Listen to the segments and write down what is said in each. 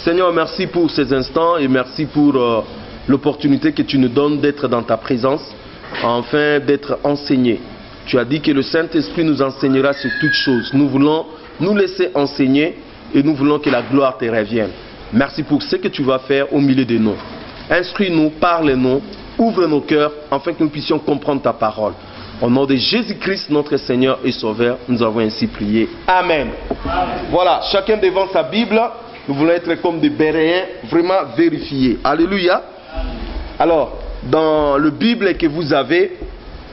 Seigneur, merci pour ces instants et merci pour l'opportunité que tu nous donnes d'être dans ta présence, afin d'être enseignés. Tu as dit que le Saint-Esprit nous enseignera sur toutes choses. Nous voulons nous laisser enseigner et nous voulons que la gloire te revienne. Merci pour ce que tu vas faire au milieu de nous. Instruis-nous, parle-nous, ouvre nos cœurs afin que nous puissions comprendre ta parole. Au nom de Jésus-Christ, notre Seigneur et Sauveur, nous avons ainsi prié. Amen. Amen. Voilà, chacun devant sa Bible, nous voulons être comme des Béréens, vraiment vérifiés. Alléluia. Alors, dans le Bible que vous avez,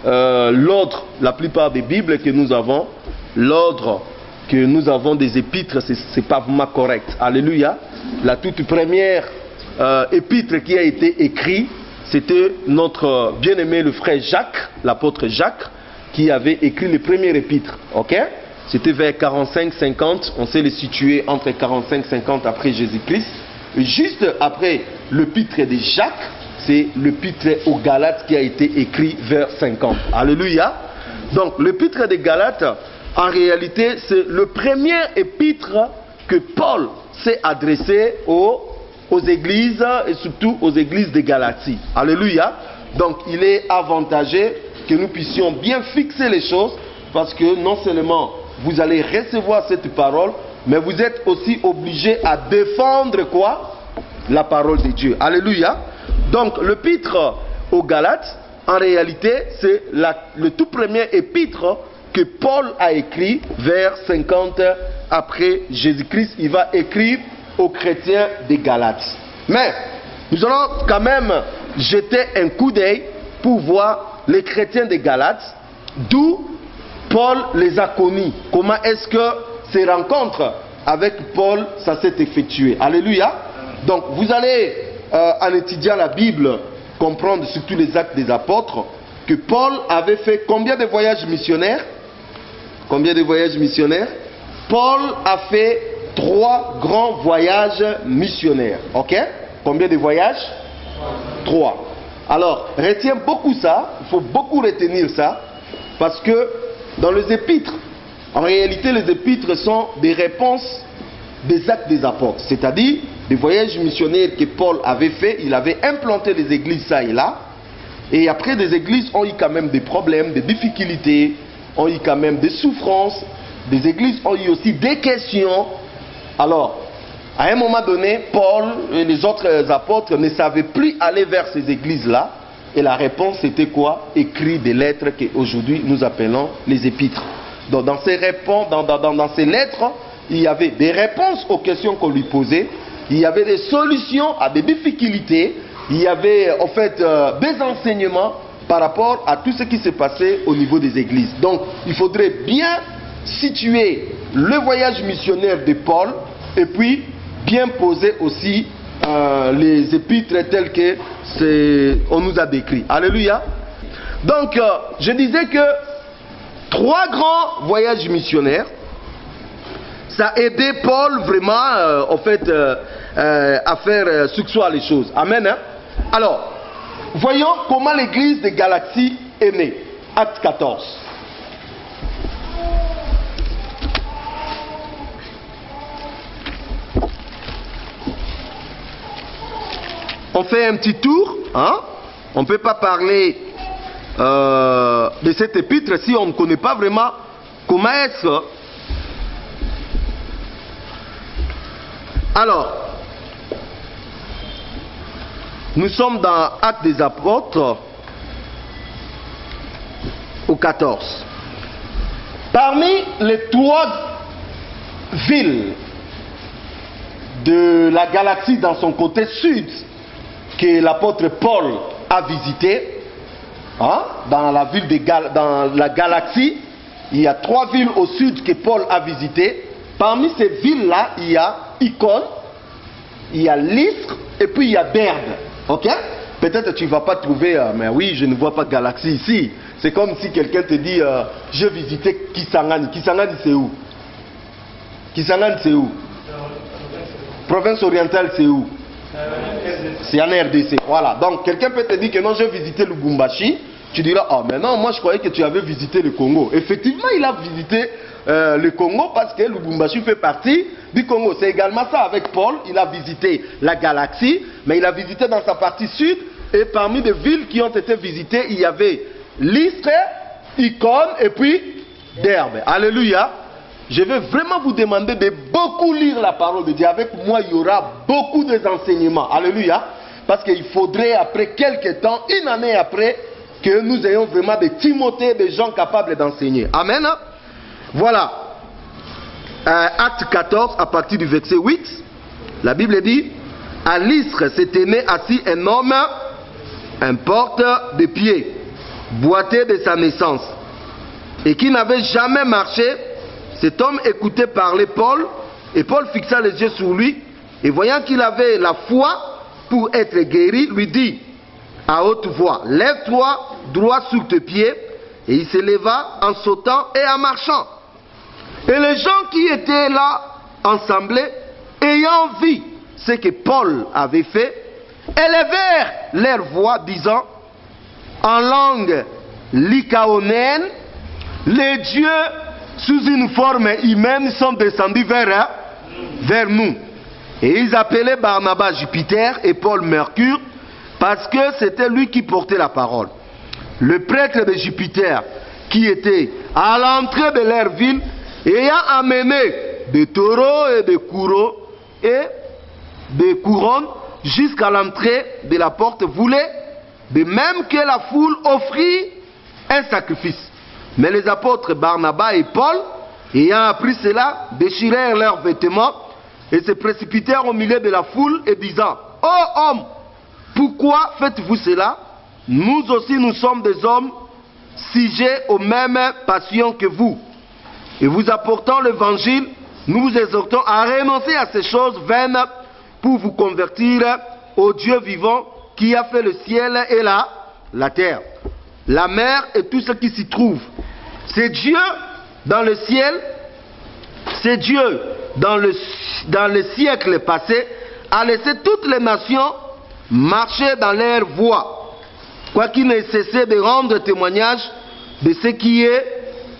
l'ordre, la plupart des Bibles que nous avons, l'ordre que nous avons des épîtres, c'est pas vraiment correct. Alléluia. La toute première épître qui a été écrite, c'était notre bien-aimé le frère Jacques, l'apôtre Jacques, qui avait écrit le premier épître. Ok? C'était vers 45-50, on sait le situer entre 45-50 après Jésus-Christ. Juste après l'épître de Jacques, c'est l'épître aux Galates qui a été écrit vers 50. Alléluia. Donc l'épître des Galates, en réalité, c'est le premier épître que Paul s'est adressé aux églises et surtout aux églises de Galatie. Alléluia. Donc il est avantageux que nous puissions bien fixer les choses, parce que non seulement vous allez recevoir cette parole, mais vous êtes aussi obligés à défendre quoi? La parole de Dieu. Alléluia. Donc l'épître aux Galates, en réalité, c'est le tout premier épître que Paul a écrit vers 50 après Jésus-Christ. Il va écrire aux chrétiens des Galates. Mais nous allons quand même jeter un coup d'œil pour voir les chrétiens des Galates, d'où Paul les a connus. Comment est-ce que ces rencontres avec Paul, ça s'est effectué. Alléluia. Donc vous allez, en étudiant la Bible, comprendre surtout les actes des apôtres, que Paul avait fait combien de voyages missionnaires? Combien de voyages missionnaires? Paul a fait 3 grands voyages missionnaires. Ok? Combien de voyages? 3. Alors, retiens beaucoup ça. Il faut beaucoup retenir ça. Parce que dans les épîtres, en réalité, les épîtres sont des réponses des actes des apôtres. C'est-à-dire, des voyages missionnaires que Paul avait fait. Il avait implanté des églises ça et là. Et après, des églises ont eu quand même des problèmes, des difficultés, ont eu quand même des souffrances. Des églises ont eu aussi des questions. Alors, à un moment donné, Paul et les autres apôtres ne savaient plus aller vers ces églises-là. Et la réponse c'était quoi? Écrire des lettres qu'aujourd'hui nous appelons les épîtres. Donc dans ces lettres, il y avait des réponses aux questions qu'on lui posait. Il y avait des solutions à des difficultés. Il y avait en fait des enseignements par rapport à tout ce qui s'est passé au niveau des églises. Donc il faudrait bien situer le voyage missionnaire de Paul et puis bien poser aussi les épîtres tels que on nous a décrit. Alléluia. Donc je disais que 3 grands voyages missionnaires, ça a aidé Paul vraiment en fait à faire succès les choses. Amen. Hein? Alors, voyons comment l'église de Galatie est née. Acte 14. On fait un petit tour, hein? On ne peut pas parler de cette épître si on ne connaît pas vraiment comment est-ce. Alors, nous sommes dans Actes des Apôtres au 14. Parmi les 3 villes de la Galatie dans son côté sud, que l'apôtre Paul a visité, hein, dans la ville dans la Galatie, il y a 3 villes au sud que Paul a visitées. Parmi ces villes-là, il y a Icône, il y a Lystre et puis il y a Derbe. Ok? Peut-être tu ne vas pas trouver, mais oui, je ne vois pas Galatie ici. C'est comme si quelqu'un te dit, je visitais Kisangani. Kisangani c'est où? Kisangani c'est où? Province orientale c'est où? C'est en RDC. Voilà. Donc quelqu'un peut te dire que non, j'ai visité Lubumbashi. Tu diras, ah mais non, moi je croyais que tu avais visité le Congo. Effectivement, il a visité le Congo parce que Lubumbashi fait partie du Congo. C'est également ça avec Paul. Il a visité la galaxie, mais il a visité dans sa partie sud. Et parmi les villes qui ont été visitées, il y avait Lystre, Icône et puis Derbe. Alléluia. Je vais vraiment vous demander de beaucoup lire la parole de Dieu. Avec moi, il y aura beaucoup d'enseignements. Alléluia. Parce qu'il faudrait, après quelques temps, une année après, que nous ayons vraiment des Timothées, des gens capables d'enseigner. Amen. Voilà. Acte 14, à partir du verset 8, la Bible dit, à Lystre s'est aimé assis un homme, un porteur de pied, boiteux de sa naissance, et qui n'avait jamais marché. Cet homme écoutait parler Paul, et Paul fixa les yeux sur lui, et voyant qu'il avait la foi pour être guéri, lui dit à haute voix, lève-toi droit sur tes pieds. Et il se leva en sautant et en marchant. Et les gens qui étaient là, assemblés, ayant vu ce que Paul avait fait, élevèrent leur voix, disant, en langue lycaonienne, les dieux sous une forme humaine sont descendus vers nous. Et ils appelaient Barnabas Jupiter et Paul Mercure, parce que c'était lui qui portait la parole. Le prêtre de Jupiter, qui était à l'entrée de leur ville, ayant amené des taureaux et des couronnes jusqu'à l'entrée de la porte, voulait de même que la foule offrit un sacrifice. Mais les apôtres Barnabas et Paul, ayant appris cela, déchirèrent leurs vêtements et se précipitèrent au milieu de la foule et disant, « Ô homme, pourquoi faites-vous cela? Nous aussi nous sommes des hommes sujets aux mêmes passions que vous. Et vous apportant l'évangile, nous vous exhortons à renoncer à ces choses vaines pour vous convertir au Dieu vivant qui a fait le ciel et la terre, la mer et tout ce qui s'y trouve. C'est Dieu dans le ciel, c'est Dieu dans le siècle passé a laissé toutes les nations marcher dans leur voie, quoiqu'il n'ait cessé de rendre témoignage de ce qui est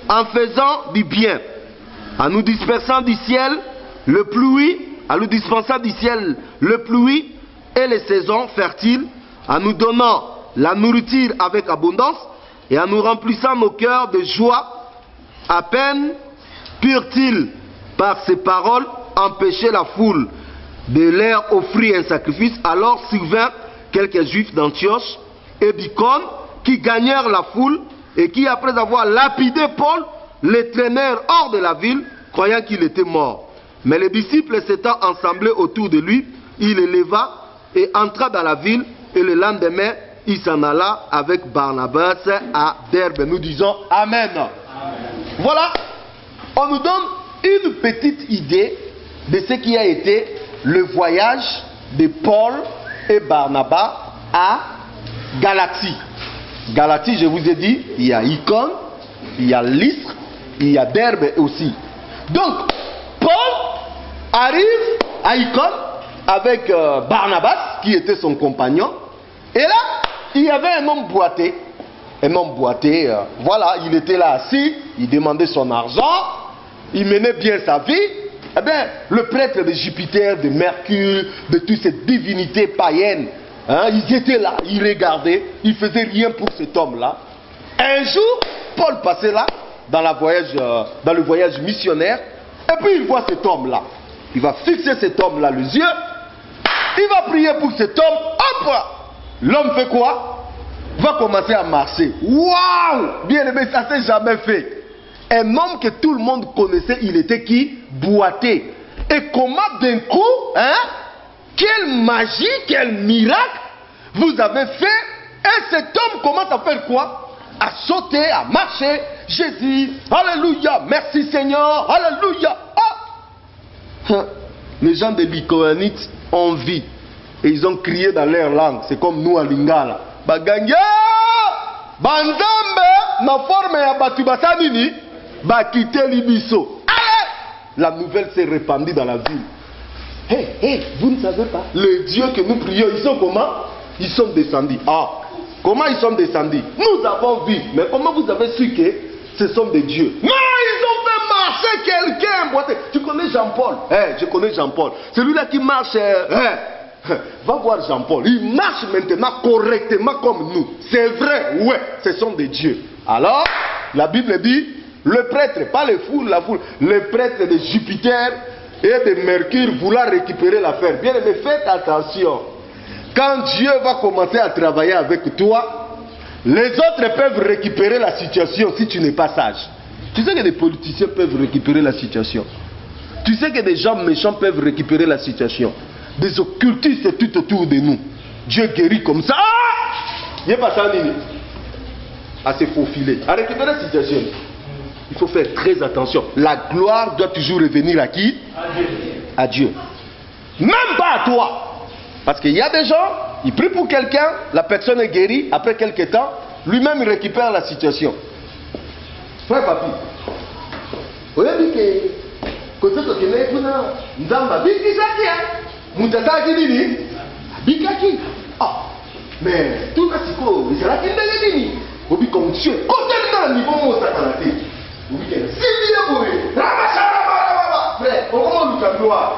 en faisant du bien, en nous dispensant du ciel le pluie, et les saisons fertiles, en nous donnant la nourriture avec abondance et en nous remplissant nos cœurs de joie. À peine purent-ils par ces paroles empêcher la foule de leur offrir un sacrifice, alors survinrent quelques juifs d'Antioche et d'Icône qui gagnèrent la foule et qui, après avoir lapidé Paul, les traînèrent hors de la ville, croyant qu'il était mort. Mais les disciples s'étant assemblés autour de lui, il les leva et entra dans la ville, et le lendemain, il s'en alla avec Barnabas à Derbe. Nous disons Amen. Amen. Voilà, on nous donne une petite idée de ce qui a été le voyage de Paul et Barnabas à Galatie. Galatie, je vous ai dit, il y a Icône, il y a Lystre, il y a Derbe aussi. Donc, Paul arrive à Icône avec Barnabas, qui était son compagnon. Et là, il y avait un homme boiteux. Un homme boiteux, voilà, il était là assis, il demandait son argent, il menait bien sa vie. Eh bien, le prêtre de Jupiter, de Mercure, de toutes ces divinités païennes, hein, ils étaient là, ils regardaient, ils faisaient rien pour cet homme-là. Un jour, Paul passait là, dans le voyage missionnaire, et puis il voit cet homme-là. Il va fixer cet homme-là les yeux, il va prier pour cet homme, hop! L'homme fait quoi? Va commencer à marcher. Waouh! Bien aimé, ça s'est jamais fait. Un homme que tout le monde connaissait, il était qui? Boiteux. Et comment d'un coup, hein? Quelle magie, quel miracle vous avez fait? Et cet homme commence à faire quoi? À sauter, à marcher. Jésus, alléluia, merci Seigneur, alléluia. Oh! Les gens de l'Icoanite ont vu. Et ils ont crié dans leur langue. C'est comme nous à Lingala. Baganga! Banzambe! Na forme ya batu basanini? Bakite libiso. Allez! La nouvelle s'est répandue dans la ville. Hé, vous ne savez pas? Les dieux que nous prions, ils sont comment? Ils sont descendus. Ah! Comment ils sont descendus? Nous avons vu. Mais comment vous avez su que ce sont des dieux? Non, ils ont fait marcher connais quelqu'un. Tu connais Jean-Paul. Je connais Jean-Paul. Celui-là qui marche. Va voir Jean-Paul. Il marche maintenant correctement comme nous. C'est vrai, ouais, ce sont des dieux. Alors, la Bible dit, le prêtre, pas les foules, la foule, le prêtre de Jupiter et de Mercure voulant récupérer l'affaire. Bien aimé, faites attention. Quand Dieu va commencer à travailler avec toi, les autres peuvent récupérer la situation si tu n'es pas sage. Tu sais que des politiciens peuvent récupérer la situation. Tu sais que des gens méchants peuvent récupérer la situation. Des occultistes tout autour de nous. Dieu guérit comme ça. Il n'y a pas ça, Nini. À se faufiler, à récupérer la situation. Il faut faire très attention. La gloire doit toujours revenir à qui? À Dieu. Même pas à toi. Parce qu'il y a des gens, ils prient pour quelqu'un, la personne est guérie, après quelques temps, lui-même il récupère la situation. Frère papi, vous avez dit que quand tu es venu, nous avons dit que c'est mais tout le monde, il sera qui est venu. Vous avez dit que Dieu, quand tu es dans le niveau où ça a été, vous avez dit que si vous avez dit, frère, comment nous avons gloire?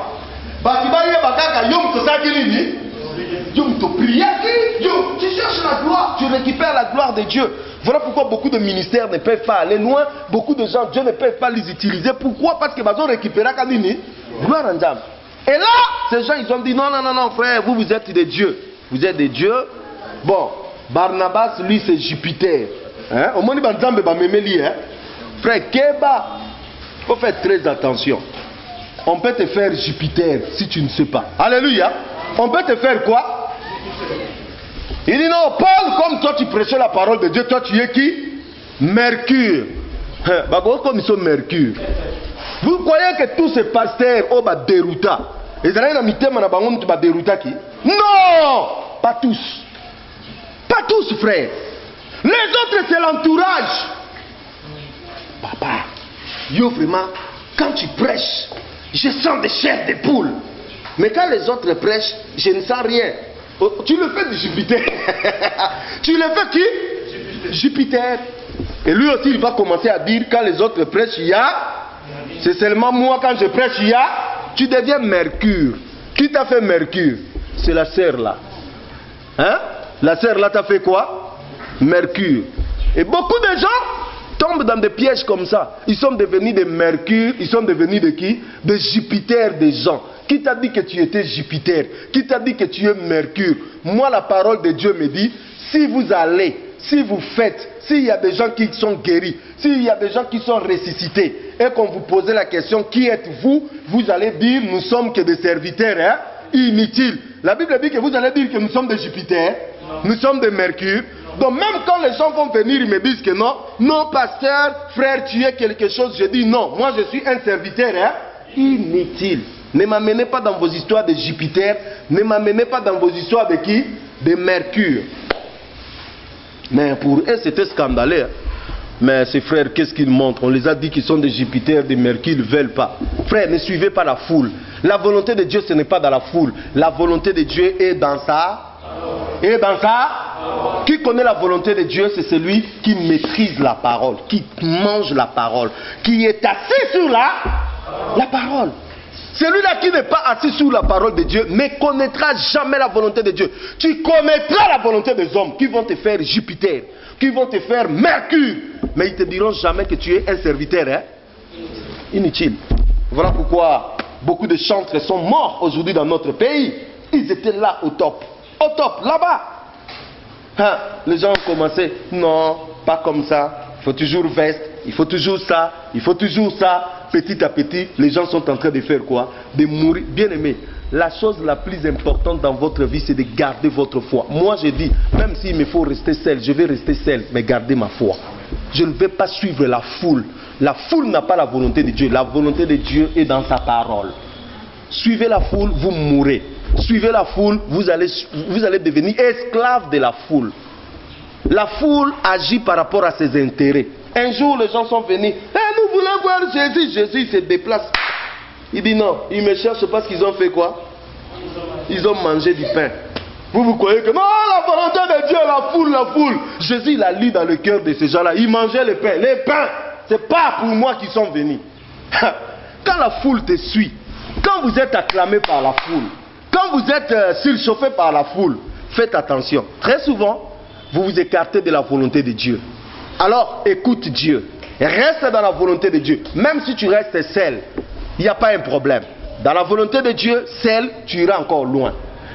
Tu cherches la gloire, tu récupères la gloire de Dieu. Voilà pourquoi beaucoup de ministères ne peuvent pas aller loin. Beaucoup de gens, Dieu ne peut pas les utiliser. Pourquoi? Parce qu'ils ont récupéré la gloire en Dieu. Et là, ces gens, ils ont dit non, non, non, non, frère, vous êtes des dieux. Vous êtes des dieux. Bon, Barnabas, lui, c'est Jupiter. Au moins, il va frère, Keba, il faut faire très attention. On peut te faire Jupiter si tu ne sais pas. Alléluia. On peut te faire quoi? Il dit non, Paul, comme toi tu prêchais la parole de Dieu, toi tu es qui? Mercure. Comme ils sont Mercure. Vous croyez que tous ces pasteurs ont dérouta? Non, pas tous. Pas tous, frère. Les autres, c'est l'entourage. Papa, yo vraiment, quand tu prêches, je sens des chairs de poule. Mais quand les autres prêchent, je ne sens rien. Tu le fais de Jupiter. Tu le fais qui? Jupiter. Et lui aussi, il va commencer à dire, quand les autres prêchent, il y a. C'est seulement moi, quand je prêche, il y a. Tu deviens Mercure. Qui t'a fait Mercure? C'est la sœur là. Hein? La sœur là t'a fait quoi? Mercure. Et beaucoup de gens tombent dans des pièges comme ça. Ils sont devenus des Mercure. Ils sont devenus de qui? De Jupiter des gens. Qui t'a dit que tu étais Jupiter? Qui t'a dit que tu es Mercure? Moi, la parole de Dieu me dit, si vous allez, si vous faites, s'il y a des gens qui sont guéris, s'il y a des gens qui sont ressuscités, et qu'on vous pose la question, qui êtes-vous? Vous allez dire, nous sommes que des serviteurs inutiles. La Bible dit que vous allez dire que nous sommes des Jupiter, nous sommes des Mercure. Donc même quand les gens vont venir, ils me disent que non, non pasteur, frère, tu es quelque chose. Je dis non, moi je suis un serviteur inutile. Ne m'amenez pas dans vos histoires de Jupiter, ne m'amenez pas dans vos histoires de qui? De Mercure. Mais pour eux c'était scandaleux. Mais ces frères, qu'est-ce qu'ils montrent? On les a dit qu'ils sont des Jupiter, des Mercure, ils ne veulent pas. Frère, ne suivez pas la foule. La volonté de Dieu, ce n'est pas dans la foule. La volonté de Dieu est dans ça. Et dans ça, qui connaît la volonté de Dieu, c'est celui qui maîtrise la parole, qui mange la parole, qui est assis sur la parole. Celui-là qui n'est pas assis sur la parole de Dieu ne connaîtra jamais la volonté de Dieu. Tu connaîtras la volonté des hommes qui vont te faire Jupiter, qui vont te faire Mercure, mais ils ne te diront jamais que tu es un serviteur inutile. Voilà pourquoi beaucoup de chantres sont morts aujourd'hui dans notre pays. Ils étaient là au top, là-bas. Les gens ont commencé, non, pas comme ça, il faut toujours veste, il faut toujours ça, il faut toujours ça. Petit à petit, les gens sont en train de faire quoi? De mourir. Bien aimé, la chose la plus importante dans votre vie, c'est de garder votre foi. Moi, je dis, même s'il me faut rester seul, je vais rester seul, mais garder ma foi. Je ne vais pas suivre la foule. La foule n'a pas la volonté de Dieu. La volonté de Dieu est dans sa parole. Suivez la foule, vous mourrez. Suivez la foule, vous allez devenir esclave de la foule. La foule agit par rapport à ses intérêts. Un jour, les gens sont venus. Nous voulons voir Jésus. Jésus se déplace. Il dit non. Ils me cherchent parce qu'ils ont fait quoi? Ils ont mangé du pain. Vous croyez que non, la volonté de Dieu, la foule. Jésus, il a lu dans le cœur de ces gens-là. Ils mangeaient le pain. Les pains, ce n'est pas pour moi qu'ils sont venus. Quand la foule te suit, quand vous êtes acclamé par la foule, quand vous êtes surchauffé par la foule, faites attention. Très souvent, vous vous écartez de la volonté de Dieu. Alors, écoute Dieu. Reste dans la volonté de Dieu. Même si tu restes seul, il n'y a pas un problème. Dans la volonté de Dieu, seul, tu iras encore loin.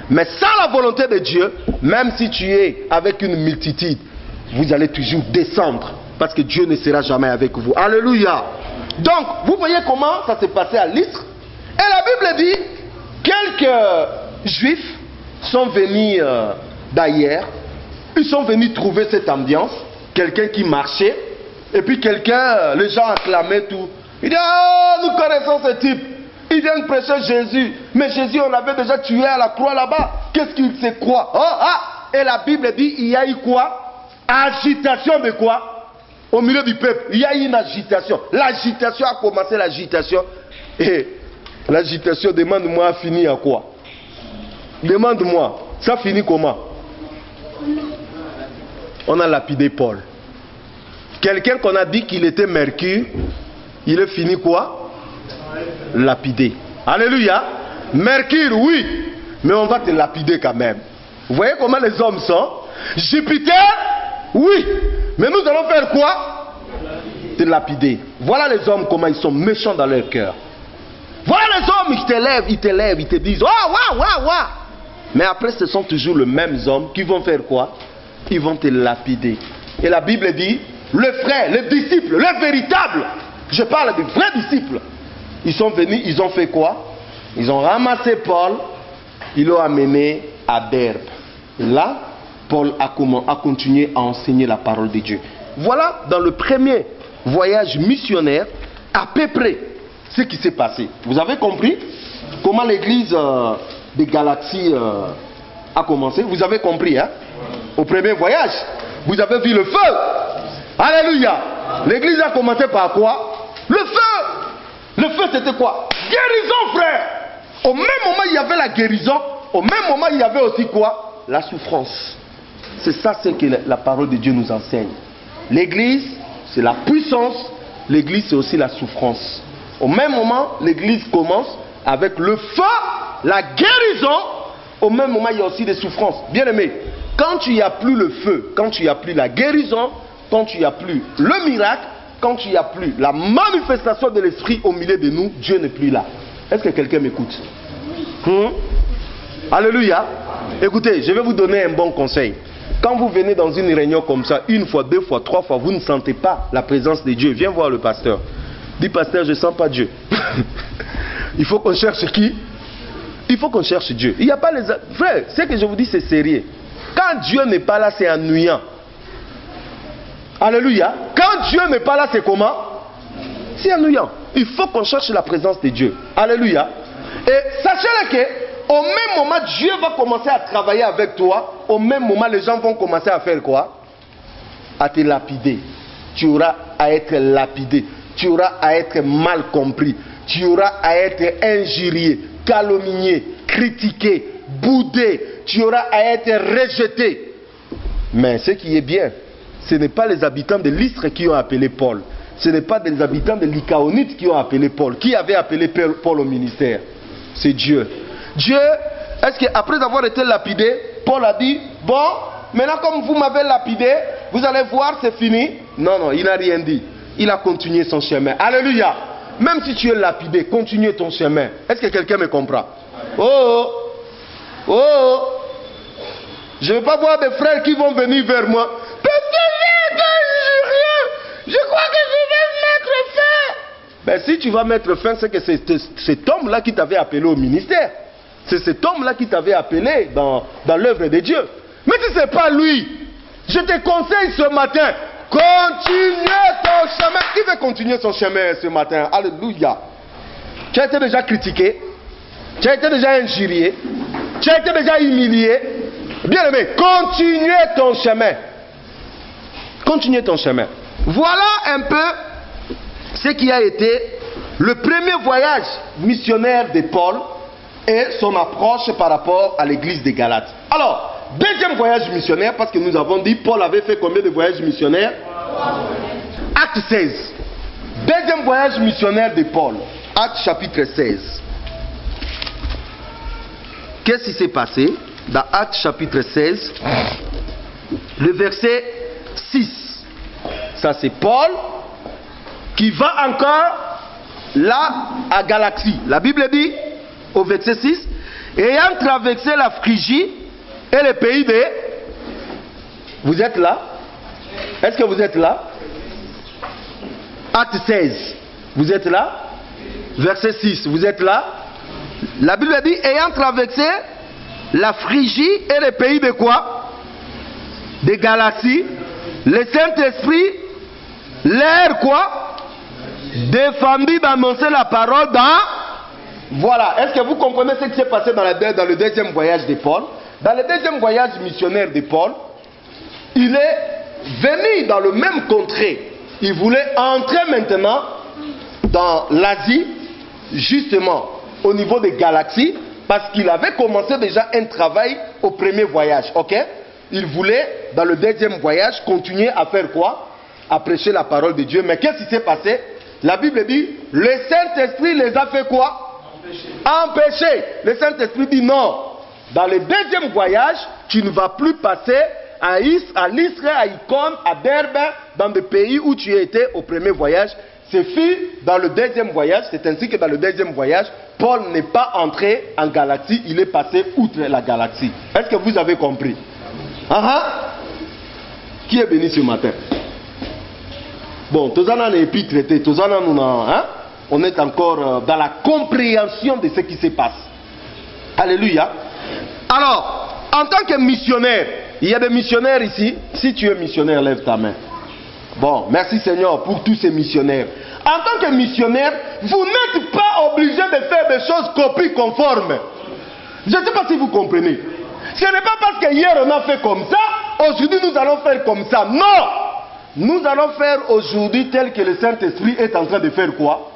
Mais sans la volonté de Dieu, même si tu es avec une multitude, vous allez toujours descendre. Parce que Dieu ne sera jamais avec vous. Alléluia. Donc, vous voyez comment ça s'est passé à Lystre. Et la Bible dit, quelques Juifs sont venus d'ailleurs. Ils sont venus trouver cette ambiance. Quelqu'un qui marchait. Et puis quelqu'un, les gens acclamaient tout. Il dit, oh, nous connaissons ce type. Il vient de prêcher Jésus. Mais Jésus, on l'avait déjà tué à la croix là-bas. Qu'est-ce qu'il sait quoi? Oh, ah! Et la Bible dit, il y a eu quoi? Agitation de quoi? Au milieu du peuple. Il y a eu une agitation. L'agitation a commencé, l'agitation. Et l'agitation, demande-moi, a fini à quoi? Demande-moi, ça finit comment? On a lapidé Paul. Quelqu'un qu'on a dit qu'il était Mercure, il est fini quoi? Lapidé. Alléluia. Mercure, oui, mais on va te lapider quand même. Vous voyez comment les hommes sont? Jupiter, oui, mais nous allons faire quoi? Te lapider. Voilà les hommes comment ils sont méchants dans leur cœur. Voilà les hommes, ils t'élèvent, ils te disent, oh, waouh, waouh, waouh. Mais après, ce sont toujours les mêmes hommes qui vont faire quoi? Ils vont te lapider. Et la Bible dit, le frère, les disciples, les véritables, je parle des vrais disciples, ils sont venus, ils ont fait quoi? Ils ont ramassé Paul, ils l'ont amené à Derbe. Là, Paul a continué à enseigner la parole de Dieu. Voilà dans le premier voyage missionnaire, à peu près, ce qui s'est passé. Vous avez compris comment l'église des Galaties a commencé? Vous avez compris, hein? Au premier voyage, vous avez vu le feu. Alléluia. L'église a commencé par quoi? Le feu. Le feu, c'était quoi? Guérison, frère. Au même moment, il y avait la guérison. Au même moment, il y avait aussi quoi? La souffrance. C'est ça ce que la parole de Dieu nous enseigne. L'église, c'est la puissance. L'église, c'est aussi la souffrance. Au même moment, l'église commence avec le feu, la guérison. Au même moment, il y a aussi des souffrances. Bien aimé, quand tu n'y as plus le feu, quand tu n'y as plus la guérison, quand tu n'y as plus le miracle, quand tu n'y as plus la manifestation de l'esprit au milieu de nous, Dieu n'est plus là. Est-ce que quelqu'un m'écoute? Alléluia. Écoutez, je vais vous donner un bon conseil. Quand vous venez dans une réunion comme ça, une fois, deux fois, trois fois, vous ne sentez pas la présence de Dieu, viens voir le pasteur. Dis, pasteur, je ne sens pas Dieu. Il faut qu'on cherche qui? Il faut qu'on cherche Dieu. Il n'y a pas les... Frère, ce que je vous dis, c'est sérieux. Quand Dieu n'est pas là, c'est ennuyant. Alléluia. Quand Dieu n'est pas là, c'est comment? C'est ennuyant. Il faut qu'on cherche la présence de Dieu. Alléluia. Et sachez-le que au même moment, Dieu va commencer à travailler avec toi. Au même moment, les gens vont commencer à faire quoi? À te lapider. Tu auras à être lapidé. Tu auras à être mal compris. Tu auras à être injurié, calomnié, critiqué, boudé. Tu auras à être rejeté. Mais ce qui est bien, ce n'est pas les habitants de Lystre qui ont appelé Paul. Ce n'est pas des habitants de l'Icaonite qui ont appelé Paul. Qui avait appelé Paul au ministère? C'est Dieu. Dieu, est-ce qu'après avoir été lapidé, Paul a dit, bon, maintenant comme vous m'avez lapidé, vous allez voir, c'est fini? Non, non, il n'a rien dit. Il a continué son chemin. Alléluia. Même si tu es lapidé, continue ton chemin. Est-ce que quelqu'un me comprend? Oh, oh, oh. Je ne veux pas voir des frères qui vont venir vers moi. Je crois que je vais mettre fin. Ben, si tu vas mettre fin, c'est que c'est cet homme-là qui t'avait appelé au ministère. C'est cet homme-là qui t'avait appelé dans l'œuvre de Dieu. Mais si ce n'est pas lui, je te conseille ce matin, continue ton chemin. Qui veut continuer son chemin ce matin? Alléluia. Tu as été déjà critiqué, tu as été déjà injurié, tu as été déjà humilié. Bien aimé, continue ton chemin. Continue ton chemin. Voilà un peu ce qui a été le premier voyage missionnaire de Paul et son approche par rapport à l'église des Galates. Alors, deuxième voyage missionnaire, parce que nous avons dit, Paul avait fait combien de voyages missionnaires? Acte 16. Deuxième voyage missionnaire de Paul. Actes chapitre 16. Qu'est-ce qui s'est passé dans Actes chapitre 16? Le verset 6. Ça c'est Paul qui va encore là à Galatie. La Bible dit au verset 6, ayant traversé la Phrygie et le pays de... Vous êtes là? Est-ce que vous êtes là? Acte 16. Vous êtes là? Verset 6. Vous êtes là? La Bible dit, ayant traversé la Phrygie et le pays de quoi? De Galatie, le Saint-Esprit l'air quoi? Défendu d'annoncer la parole dans... Voilà. Est-ce que vous comprenez ce qui s'est passé dans le deuxième voyage de Paul? Dans le deuxième voyage missionnaire de Paul, il est venu dans le même contrée. Il voulait entrer maintenant dans l'Asie, justement au niveau des Galaxies, parce qu'il avait commencé déjà un travail au premier voyage. Ok? Il voulait, dans le deuxième voyage, continuer à faire quoi? À prêcher la parole de Dieu. Mais qu'est-ce qui s'est passé? La Bible dit, le Saint-Esprit les a fait quoi? Empêcher. Le Saint-Esprit dit non. Dans le deuxième voyage, tu ne vas plus passer à Lystre, à Icône, à Derbe, dans des pays où tu étais au premier voyage. C'est fait dans le deuxième voyage. C'est ainsi que dans le deuxième voyage, Paul n'est pas entré en Galatie, il est passé outre la Galatie. Est-ce que vous avez compris? Qui est béni ce matin? Bon, tous en est épis traité, tous en on est encore dans la compréhension de ce qui se passe. Alléluia. Alors, en tant que missionnaire, il y a des missionnaires ici. Si tu es missionnaire, lève ta main. Bon, merci Seigneur pour tous ces missionnaires. En tant que missionnaire, vous n'êtes pas obligé de faire des choses copies conformes. Je ne sais pas si vous comprenez. Ce n'est pas parce que hier on a fait comme ça, aujourd'hui nous allons faire comme ça. Non! Nous allons faire aujourd'hui tel que le Saint-Esprit est en train de faire quoi?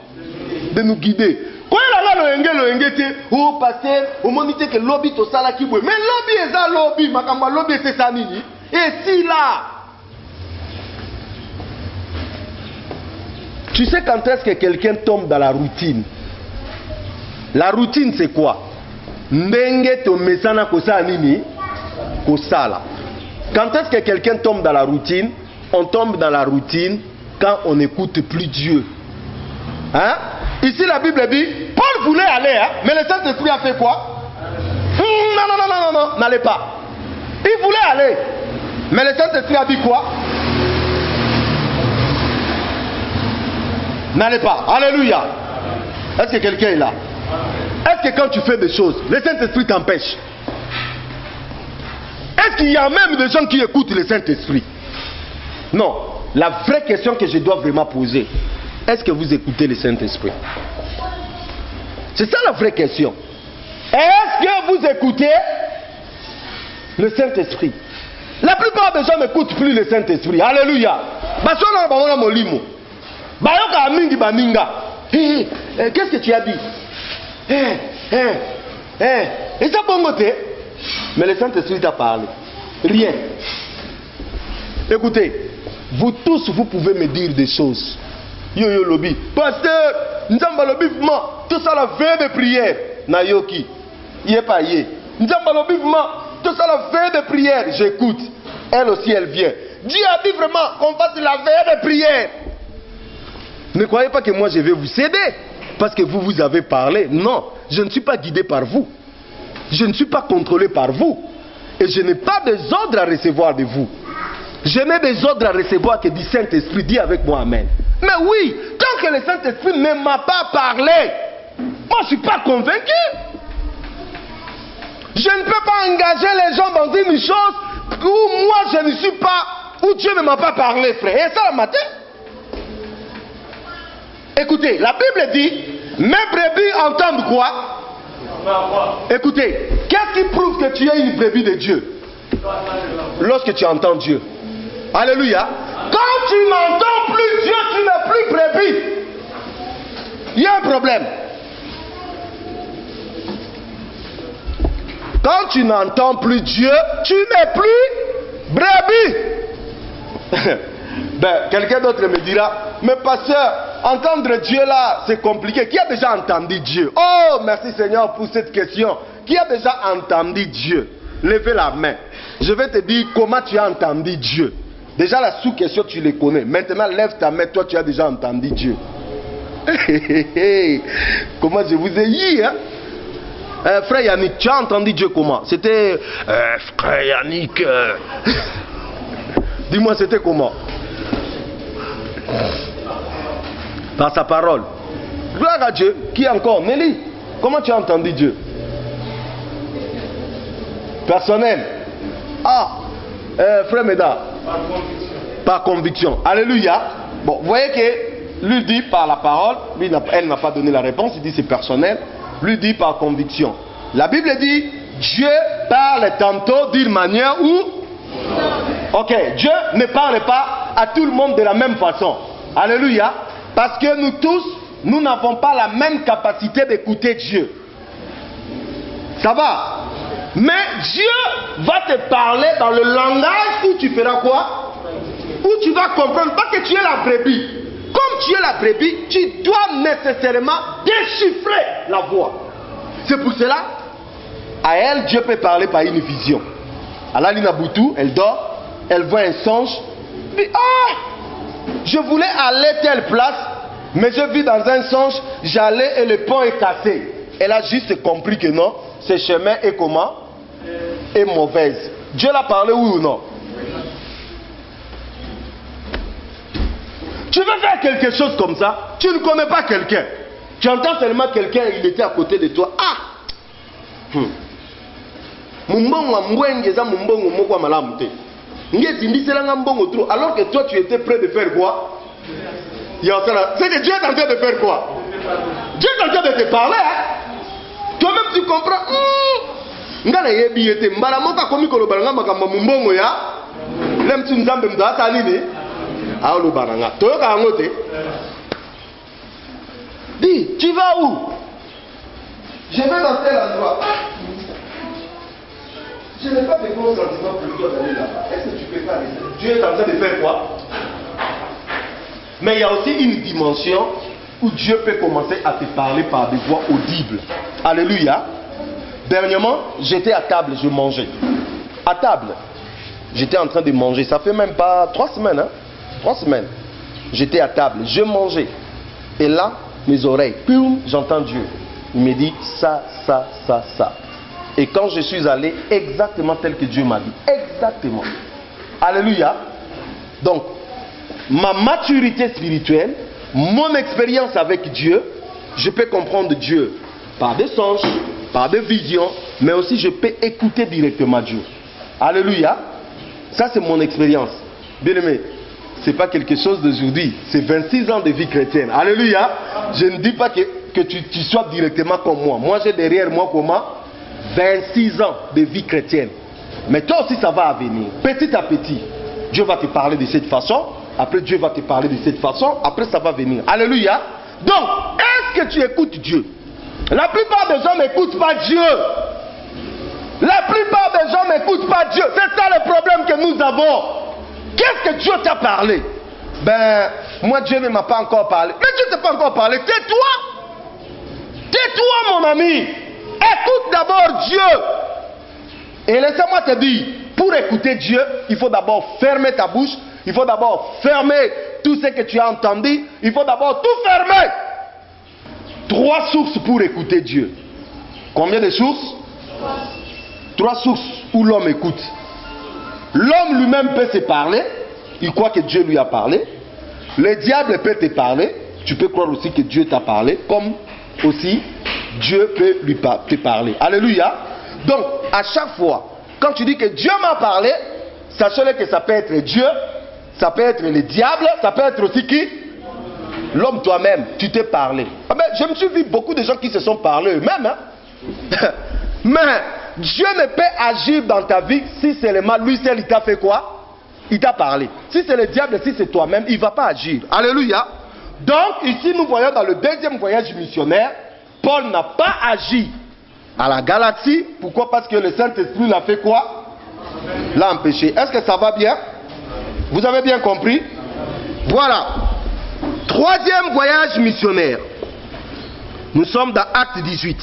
De nous guider. Quand il y a oh pasteur, au moment que le lobby to sala qui mais lobby est un lobby, makamba lobby c'est ça nini. Et si là, tu sais quand est-ce que quelqu'un tombe dans la routine? La routine c'est quoi? Ndenge to mesana kosa nini kosala. Quand est-ce que quelqu'un tombe dans la routine? On tombe dans la routine quand on n'écoute plus Dieu. Hein? Ici la Bible dit, Paul voulait aller, hein, mais le Saint-Esprit a fait quoi? Non, n'allez pas. Il voulait aller, mais le Saint-Esprit a dit quoi? N'allez pas. Alléluia. Est-ce que quelqu'un est là? Est-ce que quand tu fais des choses, le Saint-Esprit t'empêche? Est-ce qu'il y a même des gens qui écoutent le Saint-Esprit? Non. La vraie question que je dois vraiment poser, est-ce que vous écoutez le Saint-Esprit? C'est ça la vraie question. Est-ce que vous écoutez le Saint-Esprit? La plupart des gens n'écoutent plus le Saint-Esprit. Alléluia. Qu'est-ce que tu as dit? Et ça bon côté? Mais le Saint-Esprit t'a parlé. Rien. Écoutez, vous tous, vous pouvez me dire des choses. Yo lobby. Pasteur, Nzamba lobby, tout ça la veille de prière. Nayoki. Yé pas yé. Nzamba lobby, tout ça la veille de prière. J'écoute. Elle aussi, elle vient. Dieu a dit vraiment qu'on fasse la veille de prière. Ne croyez pas que moi je vais vous céder. Parce que vous avez parlé. Non, je ne suis pas guidé par vous. Je ne suis pas contrôlé par vous. Et je n'ai pas des ordres à recevoir de vous. Je n'ai des ordres à recevoir que du Saint-Esprit. Dis avec moi Amen. Mais oui, tant que le Saint-Esprit ne m'a pas parlé, moi je ne suis pas convaincu. Je ne peux pas engager les gens dans une chose où moi je ne suis pas, où Dieu ne m'a pas parlé, frère. Et ça le matin. Écoutez, la Bible dit, mes brebis entendent quoi? Écoutez, qu'est-ce qui prouve que tu es une brebis de Dieu? Lorsque tu entends Dieu. Alléluia. Quand tu n'entends plus Dieu, tu n'es plus brebis. Il y a un problème. Quand tu n'entends plus Dieu, tu n'es plus brebis. Ben, quelqu'un d'autre me dira, mais pasteur, entendre Dieu là, c'est compliqué. Qui a déjà entendu Dieu? Oh, merci Seigneur pour cette question. Qui a déjà entendu Dieu? Levez la main. Je vais te dire comment tu as entendu Dieu. Déjà la sous-question, tu les connais. Maintenant, lève ta main. Toi, tu as déjà entendu Dieu. Comment je vous ai dit, hein? Frère Yannick, tu as entendu Dieu comment? C'était... frère Yannick... Dis-moi, c'était comment? Par sa parole. Gloire à Dieu. Qui encore? Nelly, comment tu as entendu Dieu? Personnel. Ah, frère Meda. Par conviction. Par conviction. Alléluia. Bon, vous voyez que lui dit par la parole, lui, elle n'a pas donné la réponse, il dit c'est personnel. Lui dit par conviction. La Bible dit, Dieu parle tantôt d'une manière où... Ok, Dieu ne parle pas à tout le monde de la même façon. Alléluia. Parce que nous tous, nous n'avons pas la même capacité d'écouter Dieu. Ça va? Mais Dieu va te parler dans le langage où tu feras quoi? Où tu vas comprendre. Pas que tu es la brebis. Comme tu es la brebis, tu dois nécessairement déchiffrer la voix. C'est pour cela, à elle, Dieu peut parler par une vision. À la Lina Boutou, elle dort, elle voit un songe. Puis, ah, je voulais aller telle place, mais je vis dans un songe, j'allais et le pont est cassé. Elle a juste compris que non, ce chemin est comment? Est mauvaise. Dieu l'a parlé, oui ou non? Tu veux faire quelque chose comme ça, tu ne connais pas quelqu'un. Tu entends seulement quelqu'un, il était à côté de toi. Ah! Alors que toi tu étais prêt de faire quoi? C'est que Dieu est en train de faire quoi? Dieu est en train de te parler, hein? Toi-même tu comprends. Dis, tu vas où? Je vais dans tel endroit. Je n'ai pas de gros sentiments pour toi d'aller là-bas. Est-ce que tu peux pas aller? Dieu est en train de faire quoi? Mais il y a aussi une dimension où Dieu peut commencer à te parler par des voix audibles. Alléluia. Dernièrement, j'étais à table, je mangeais. À table, j'étais en train de manger. Ça fait même pas 3 semaines, hein? 3 semaines. J'étais à table, je mangeais. Et là, mes oreilles, j'entends Dieu. Il me dit ça, ça, ça, ça. Et quand je suis allé, exactement tel que Dieu m'a dit. Exactement. Alléluia. Donc, ma maturité spirituelle, mon expérience avec Dieu, je peux comprendre Dieu par des songes, par des visions, mais aussi je peux écouter directement Dieu. Alléluia. Ça, c'est mon expérience. Bien aimé, ce n'est pas quelque chose d'aujourd'hui. C'est 26 ans de vie chrétienne. Alléluia. Je ne dis pas que tu sois directement comme moi. Moi, j'ai derrière moi comment? 26 ans de vie chrétienne. Mais toi aussi, ça va venir. Petit à petit, Dieu va te parler de cette façon. Après, Dieu va te parler de cette façon. Après, ça va venir. Alléluia. Donc, est-ce que tu écoutes Dieu? La plupart des gens n'écoutent pas Dieu. La plupart des gens n'écoutent pas Dieu. C'est ça le problème que nous avons. Qu'est-ce que Dieu t'a parlé? Ben, moi, Dieu ne m'a pas encore parlé. Mais Dieu ne t'a pas encore parlé. Tais-toi. Tais-toi, mon ami. Écoute d'abord Dieu. Et laissez-moi te dire, pour écouter Dieu, il faut d'abord fermer ta bouche. Il faut d'abord fermer tout ce que tu as entendu. Il faut d'abord tout fermer. 3 sources pour écouter Dieu. Combien de sources? 3 sources où l'homme écoute. L'homme lui-même peut se parler. Il croit que Dieu lui a parlé. Le diable peut te parler. Tu peux croire aussi que Dieu t'a parlé. Comme aussi Dieu peut te parler. Alléluia. Donc, à chaque fois, quand tu dis que Dieu m'a parlé, sachez que ça peut être Dieu, ça peut être le diable, ça peut être aussi qui? L'homme toi-même, tu t'es parlé. Ah ben, je me suis vu beaucoup de gens qui se sont parlé eux-mêmes. Hein? Mais Dieu ne peut agir dans ta vie si seulement lui seul il t'a fait quoi? Il t'a parlé. Si c'est le diable, si c'est toi-même, il ne va pas agir. Alléluia. Donc, ici, nous voyons dans le deuxième voyage missionnaire, Paul n'a pas agi à la Galatie. Pourquoi? Parce que le Saint-Esprit l'a fait quoi? L'a empêché. Est-ce que ça va bien? Vous avez bien compris? Voilà. Troisième voyage missionnaire. Nous sommes dans Acte 18.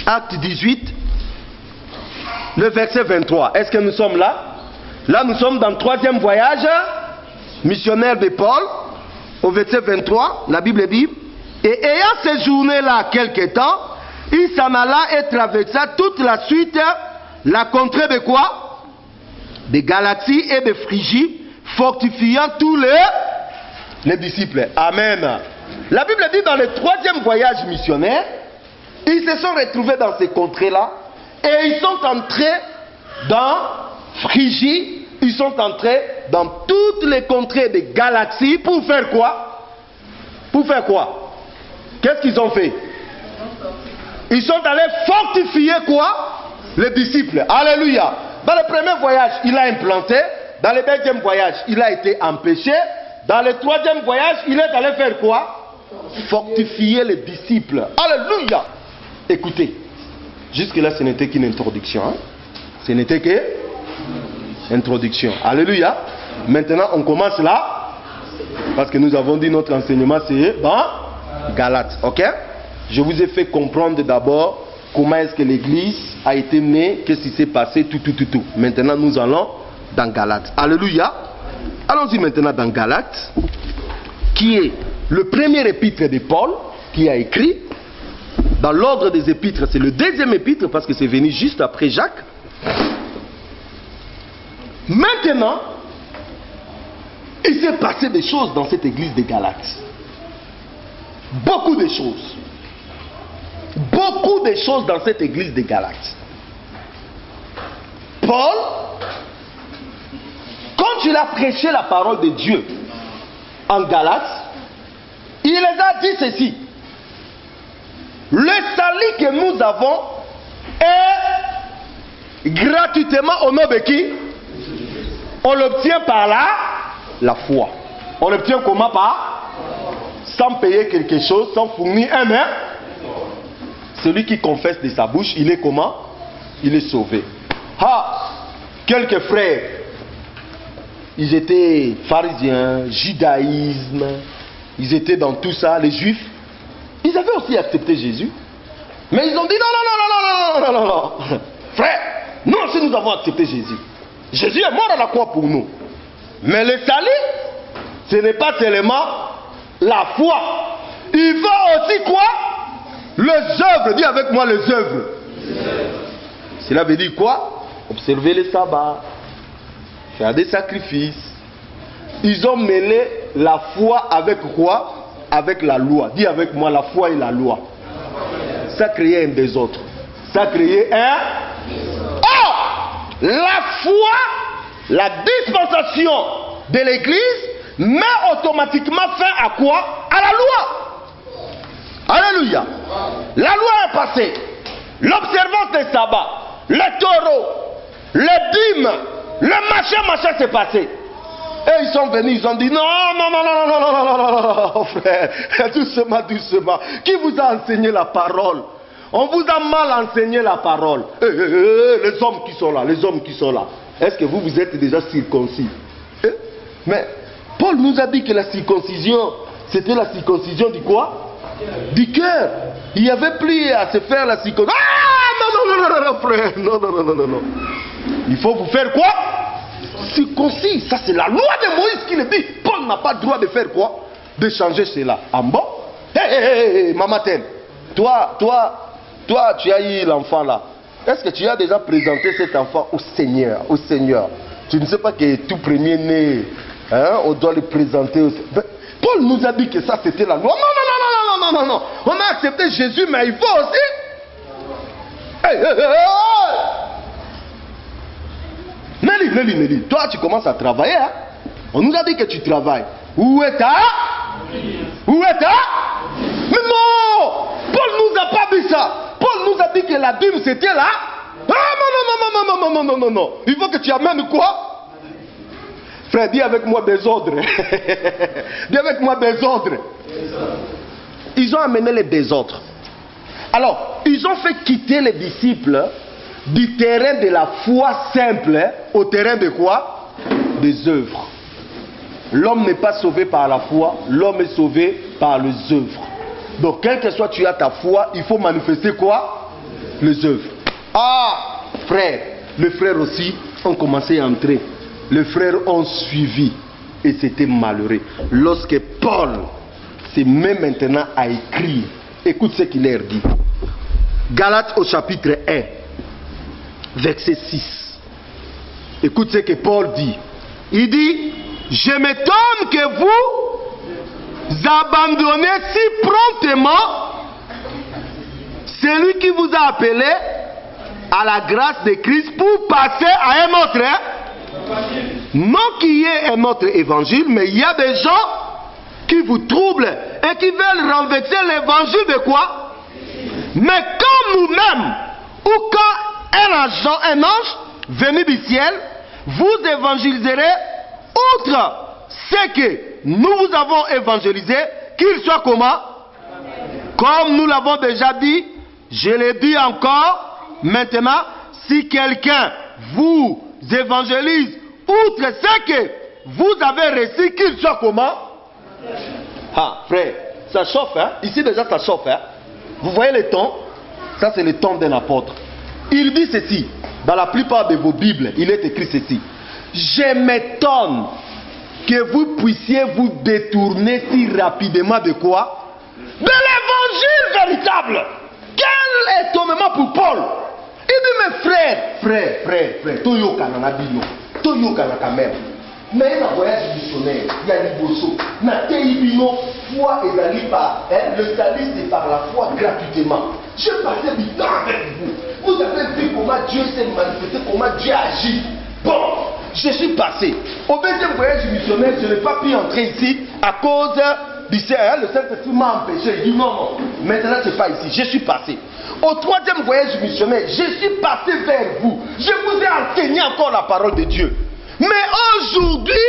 Acte 18, le verset 23. Est-ce que nous sommes là? Là, nous sommes dans le troisième voyage missionnaire de Paul. Au verset 23, la Bible dit: et ayant séjourné là quelque temps, il s'en alla et traversa toute la suite, la contrée de quoi? De Galatie et de Phrygie, fortifiant tous les disciples. Amen. La Bible dit dans le troisième voyage missionnaire, ils se sont retrouvés dans ces contrées-là et ils sont entrés dans Phrygie, ils sont entrés dans toutes les contrées de Galatie pour faire quoi? Pour faire quoi? Qu'est-ce qu'ils ont fait? Ils sont allés fortifier quoi? Les disciples. Alléluia. Dans le premier voyage, il a implanté. Dans le deuxième voyage, il a été empêché. Dans le troisième voyage, il est allé faire quoi? Fortifier les disciples. Alléluia. Écoutez, jusque-là, ce n'était qu'une introduction. Hein? Ce n'était qu'une introduction. Alléluia. Maintenant, on commence là. Parce que nous avons dit notre enseignement, c'est dans Galates. Ok? Je vous ai fait comprendre d'abord comment est-ce que l'église a été née, qu'est-ce qui s'est passé, tout. Maintenant, nous allons dans Galates. Alléluia. Allons-y maintenant dans Galates, qui est le premier épître de Paul, qui a écrit. Dans l'ordre des épîtres, c'est le deuxième épître parce que c'est venu juste après Jacques. Maintenant, il s'est passé des choses dans cette église de Galates. Beaucoup de choses. Beaucoup de choses dans cette église de Galates. Paul, quand il a prêché la parole de Dieu en Galates, il les a dit ceci: le salut que nous avons est gratuitement au nom de qui? On l'obtient par la foi. On l'obtient comment? Par? Sans payer quelque chose, sans fournir un main. Celui qui confesse de sa bouche, il est comment? Il est sauvé. Ah, quelques frères, ils étaient pharisiens, judaïsme, ils étaient dans tout ça, les juifs. Ils avaient aussi accepté Jésus. Mais ils ont dit non. Frère, nous aussi nous avons accepté Jésus. Jésus est mort à la croix pour nous. Mais le salut, ce n'est pas seulement la foi. Il veut aussi quoi? Les œuvres. Dis avec moi les œuvres. Cela veut dire quoi? Observer le sabbat, faire des sacrifices. Ils ont mêlé la foi avec quoi? Avec la loi. Dis avec moi la foi et la loi. Ça créait un désordre. Ça créait un... Oh! La foi, la dispensation de l'église met automatiquement fin à quoi? À la loi. Alléluia. La loi est passée. L'observance des sabbats, les taureaux, les dîmes, le machin s'est passé. Et ils sont venus, ils ont dit non, frère, doucement. Qui vous a enseigné la parole? On vous a mal enseigné la parole. Les hommes qui sont là, est-ce que vous êtes déjà circoncis? Mais Paul nous a dit que la circoncision, c'était la circoncision du quoi? Du cœur. Il n'y avait plus à se faire la circoncision. Ah non, frère, non. Il faut vous faire quoi? Circoncis. Ça c'est la loi de Moïse qui le dit. Paul n'a pas le droit de faire quoi? De changer cela. En bon? Maman Thème, toi, tu as eu l'enfant là. Est-ce que tu as déjà présenté cet enfant au Seigneur? Tu ne sais pas que tout premier né, hein, on doit le présenter au Seigneur. Paul nous a dit que ça c'était la loi. Non. On a accepté Jésus, mais il faut aussi. Nelly, toi tu commences à travailler. Hein? On nous a dit que tu travailles. Où est ta? Mais non! Paul nous a pas dit ça. Paul nous a dit que la dîme c'était là. Ah non. Il faut que tu amènes quoi? Frère, dis avec moi désordre. Dis avec moi désordre. Ils ont amené les désordres. Alors, ils ont fait quitter les disciples du terrain de la foi simple au terrain de quoi? Des œuvres. L'homme n'est pas sauvé par la foi, l'homme est sauvé par les œuvres. Donc, quel que soit tu as ta foi, il faut manifester quoi? Les œuvres. Ah, frère, les frères aussi ont commencé à entrer. Les frères ont suivi et c'était malheureux. Lorsque Paul se met maintenant à écrire, écoute ce qu'il leur dit. Galates au chapitre 1, verset 6. Écoute ce que Paul dit. Il dit, je m'étonne que vous abandonnez si promptement celui qui vous a appelé à la grâce de Christ pour passer à un autre. Non qu'il y ait un autre évangile, mais il y a des gens qui vous troublent et qui veulent renverser l'évangile de quoi? Mais comme nous-mêmes, ou quand un ange venu du ciel, vous évangéliserez outre ce que nous vous avons évangélisé, qu'il soit comment? Comme nous l'avons déjà dit, je le dis encore, maintenant, si quelqu'un vous évangélise outre ce que vous avez reçu, qu'il soit comment? Ah, frère, ça chauffe, hein? Ici déjà ça chauffe, hein? Vous voyez le ton? Ça c'est le ton d'un apôtre. Il dit ceci, dans la plupart de vos Bibles, il est écrit ceci. Je m'étonne que vous puissiez vous détourner si rapidement de quoi? De l'évangile véritable. Quel étonnement pour Paul. Il dit, mais frère, Toyo Kananabino, Toyo Kanakamer. Mais un voyage missionnaire, il y a des bossos. Nateibino, foi et d'Alipa, le salut c'est par la foi gratuitement. Je passais du temps avec vous. Vous avez vu comment Dieu s'est manifesté, comment Dieu agit. Bon, je suis passé. Au deuxième voyage missionnaire, je n'ai pas pu entrer ici à cause du Seigneur. Le Saint-Esprit m'a empêché. Il dit non, maintenant c'est pas ici. Je suis passé. Au troisième voyage missionnaire, je suis passé vers vous. Je vous ai enseigné encore la parole de Dieu. Mais aujourd'hui,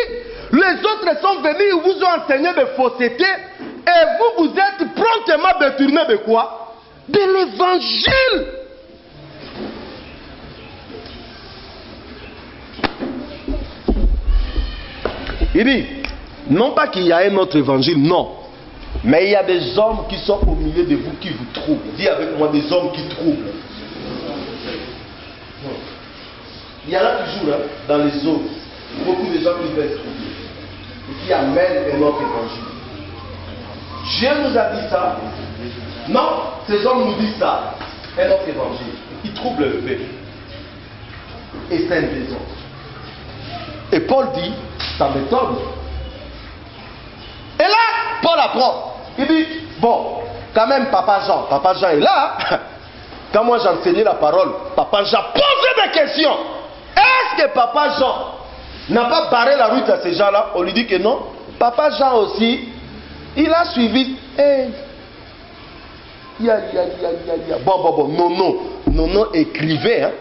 les autres sont venus, ils vous ont enseigné de fausseté et vous vous êtes promptement détourné de quoi? De l'évangile. Il dit, non pas qu'il y a un autre évangile, non. Mais il y a des hommes qui sont au milieu de vous qui vous troublent. Dis avec moi, des hommes qui troublent. Il y en a toujours hein, dans les autres, beaucoup de gens qui veulent trouver et qui amènent un autre évangile. Dieu nous a dit ça. Non, ces hommes nous disent ça. Un autre évangile. Ils troublent le peuple. Et c'est une raison. Et Paul dit, ça m'étonne. Et là, Paul apprend. Il dit, bon, quand même Papa Jean est là. Quand moi j'enseignais la parole, Papa Jean posait des questions. Est-ce que Papa Jean n'a pas barré la route à ces gens-là? On lui dit que non. Papa Jean aussi, il a suivi. Bon, Nono écrivait. Hein.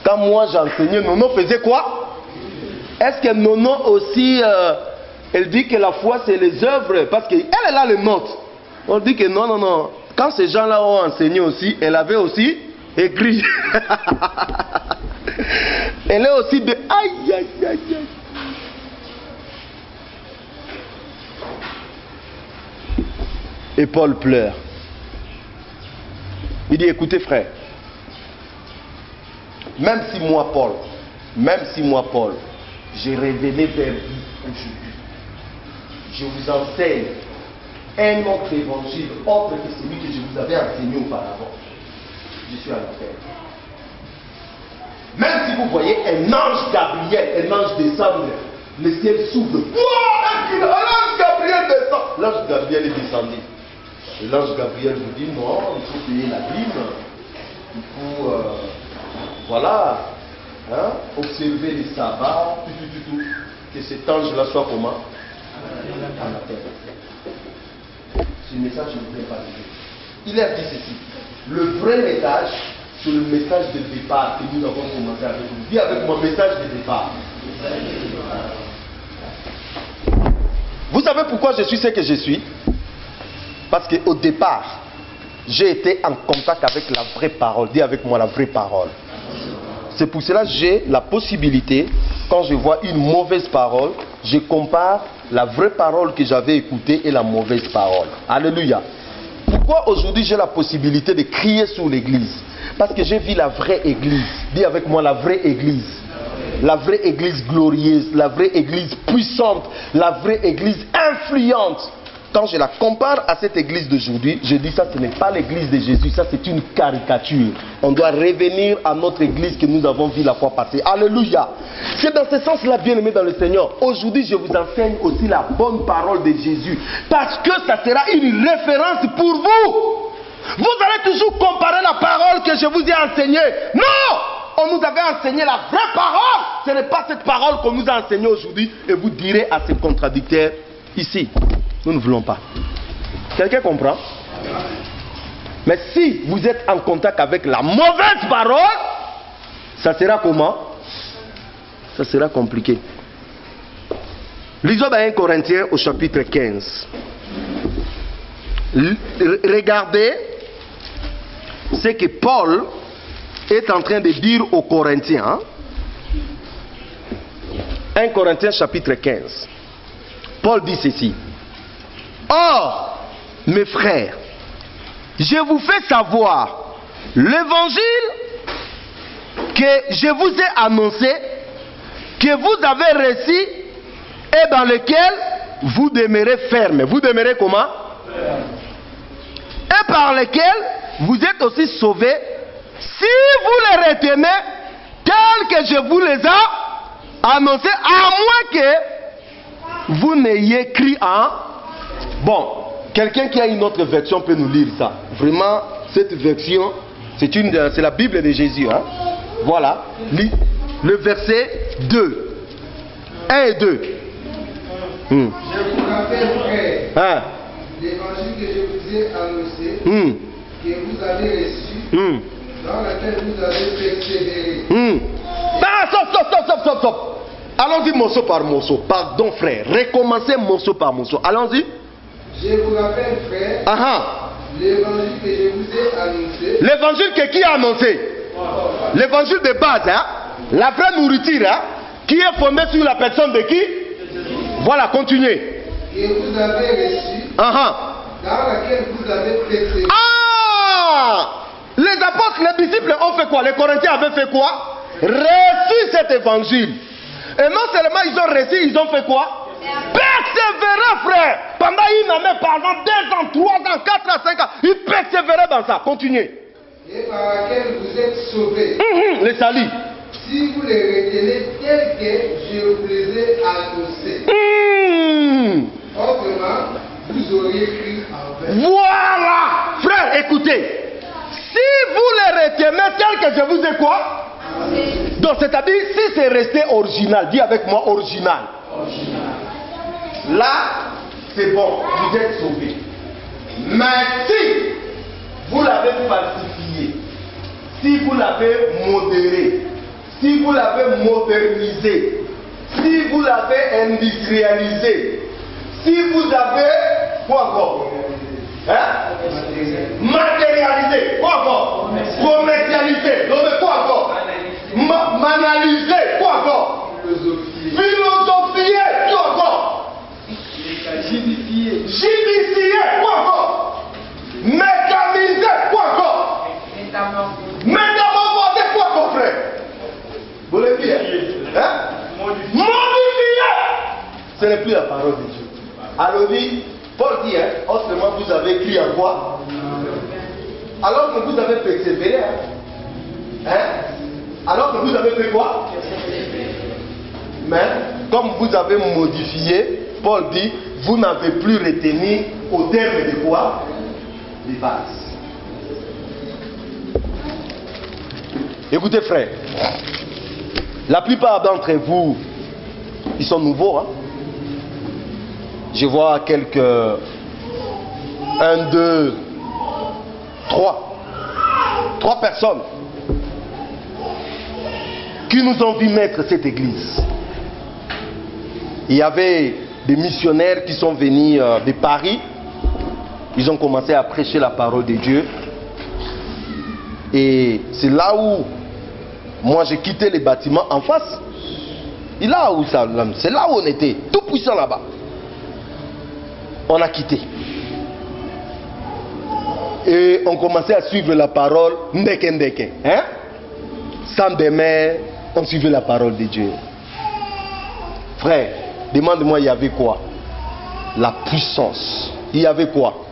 Quand moi j'enseignais, Nono faisait quoi? Est-ce que Nono aussi, elle dit que la foi c'est les œuvres? Parce qu'elle est là les notes. On dit que non. Quand ces gens-là ont enseigné aussi, elle avait aussi écrit. Elle est aussi de aïe. Et Paul pleure. Il dit, écoutez frère, même si moi Paul, j'ai révélé vers vous aujourd'hui, je vous enseigne un autre évangile, autre que celui que je vous avais enseigné auparavant. Je suis en enfer. Même si vous voyez un ange Gabriel, un ange descendre, le ciel s'ouvre. L'ange Gabriel descend. L'ange Gabriel est descendu. Et l'ange Gabriel vous dit non, il faut payer la dîme. Il faut, voilà, hein, observer les sabbats, tout. Que cet ange-là soit comment? À la terre. Ce message, je ne vous ai pas dit. Il a dit ceci. Le vrai message, c'est le message de départ que nous avons commencé avec vous. Dis avec mon message de départ. Vous savez pourquoi je suis ce que je suis? Parce qu'au départ, j'ai été en contact avec la vraie parole. Dis avec moi la vraie parole. C'est pour cela que j'ai la possibilité, quand je vois une mauvaise parole, je compare la vraie parole que j'avais écoutée et la mauvaise parole. Alléluia. Pourquoi aujourd'hui j'ai la possibilité de crier sur l'église? Parce que j'ai vu la vraie église. Dis avec moi la vraie église. La vraie église glorieuse, la vraie église puissante, la vraie église influente. Quand je la compare à cette église d'aujourd'hui, je dis ça, ce n'est pas l'église de Jésus, ça c'est une caricature. On doit revenir à notre église que nous avons vue la fois passée. Alléluia. C'est dans ce sens-là, bien-aimés dans le Seigneur. Aujourd'hui, je vous enseigne aussi la bonne parole de Jésus. Parce que ça sera une référence pour vous. Vous allez toujours comparer la parole que je vous ai enseignée. Non! On nous avait enseigné la vraie parole. Ce n'est pas cette parole qu'on nous a enseignée aujourd'hui. Et vous direz à ces contradicteurs, ici, nous ne voulons pas. Quelqu'un comprend? Mais si vous êtes en contact avec la mauvaise parole, ça sera comment? Ça sera compliqué. Lisons dans 1 Corinthiens au chapitre 15. Regardez ce que Paul est en train de dire aux Corinthiens. 1 Corinthiens chapitre 15. Paul dit ceci. Or, mes frères, je vous fais savoir l'évangile que je vous ai annoncé, que vous avez reçu et dans lequel vous demeurez ferme. Vous demeurez comment? Et par lequel vous êtes aussi sauvés si vous les retenez tels que je vous les ai annoncés, à moins que vous n'ayez écrit en... Bon, quelqu'un qui a une autre version peut nous lire ça. Vraiment, cette version, c'est la Bible de Jésus. Hein? Voilà, le verset 2. 1 et 2. Je vous rappelle, frère, l'évangile que je vous ai annoncé, que vous avez reçu, dans lequel vous avez persévéré. Stop. Allons-y morceau par morceau. Pardon, frère. Recommencez morceau par morceau. Allons-y. Je vous rappelle, frère, l'évangile que je vous ai annoncé. L'évangile que qui a annoncé? L'évangile de base, hein? La vraie nourriture, hein? Qui est fondée sur la personne de qui? Voilà, continuez. Que vous avez reçu, dans laquelle vous avez persévéré. Ah! Les apôtres, les disciples ont fait quoi? Les Corinthiens avaient fait quoi? Reçu cet évangile. Et non seulement ils ont reçu, ils ont fait quoi? Persévérer, frère. Pendant une année, pendant 2 ans, 3 ans, 4 ans, 5 ans, ils persévéraient dans ça. Continuez. Et par laquelle vous êtes sauvés. Les salis. Si vous les retenez tels que je vous les ai annoncés. Autrement, vous auriez cru en vain. Voilà. Frère, écoutez. Si vous les retenez tels que je vous ai quoi? Donc c'est-à-dire, si c'est resté original, dis avec moi original. Là, c'est bon, vous êtes sauvés. Mais si vous l'avez falsifié, si vous l'avez modéré, si vous l'avez modernisé, si vous l'avez industrialisé, si vous avez quoi encore? Matérialisé, quoi encore? Commercialisé, donc quoi encore? Manalisé, quoi encore? Philosophié, quoi encore? Judicié, quoi encore? Mécanisé, quoi encore? Métamorphosé, quoi encore, frère? Vous le dites? Modifié. Ce n'est plus la parole de Dieu. Alors dit, Paul dit, autrement vous avez écrit en quoi? Alors que vous avez persévéré. Alors que vous avez fait quoi? Mais comme vous avez modifié, Paul dit, vous n'avez plus retenu au terme de quoi? Les bases. Écoutez, frère, la plupart d'entre vous, ils sont nouveaux. Je vois quelques 1, 2, 3 personnes qui nous ont vu mettre cette église. Il y avait des missionnaires qui sont venus de Paris. Ils ont commencé à prêcher la parole de Dieu. Et c'est là où moi j'ai quitté les bâtiments en face. Et là où ça, c'est là où on était, tout puissant là-bas. On a quitté. Et on commençait à suivre la parole ndeke ndeke. Hein? Sans demain, on suivait la parole de Dieu. Frère, demande-moi, il y avait quoi? La puissance. Il y avait quoi?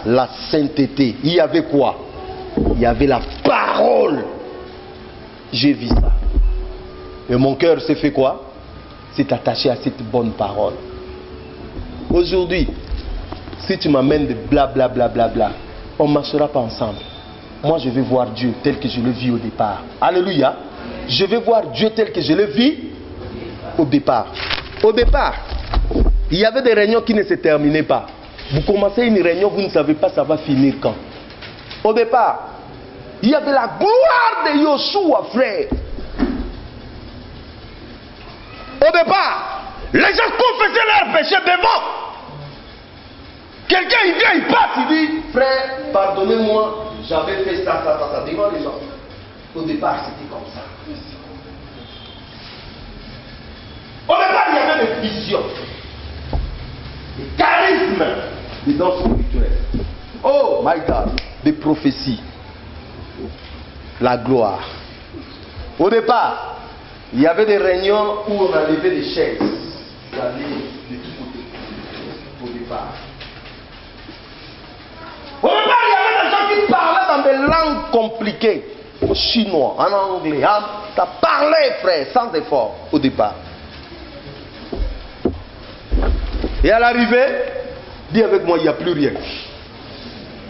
La sainteté. Il y avait quoi? Il y avait la parole. J'ai vu ça. Et mon cœur s'est fait quoi? C'est attaché à cette bonne parole. Aujourd'hui, si tu m'amènes de blablabla, on ne marchera pas ensemble. Moi, je vais voir Dieu tel que je le vis au départ. Alléluia. Je vais voir Dieu tel que je le vis au départ. Au départ, il y avait des réunions qui ne se terminaient pas. Vous commencez une réunion, vous ne savez pas ça va finir quand. Au départ, il y avait la gloire de Yoshua, frère. Au départ, les gens confessaient leurs péchés devant. Quelqu'un il vient, il passe, il dit, frère, pardonnez-moi, j'avais fait ça devant les gens. Au départ, c'était comme ça. Au départ, il y avait des visions, des charismes, des dons spirituels. Oh my God, des prophéties, la gloire. Au départ, il y avait des réunions où on a levé des chaises. Ça allait de tous côtés. Au départ. Au départ, il y avait des gens qui parlaient dans des langues compliquées. En chinois, en anglais. Ça parlait, frère, sans effort. Au départ. Et à l'arrivée, dis avec moi, il n'y a plus rien.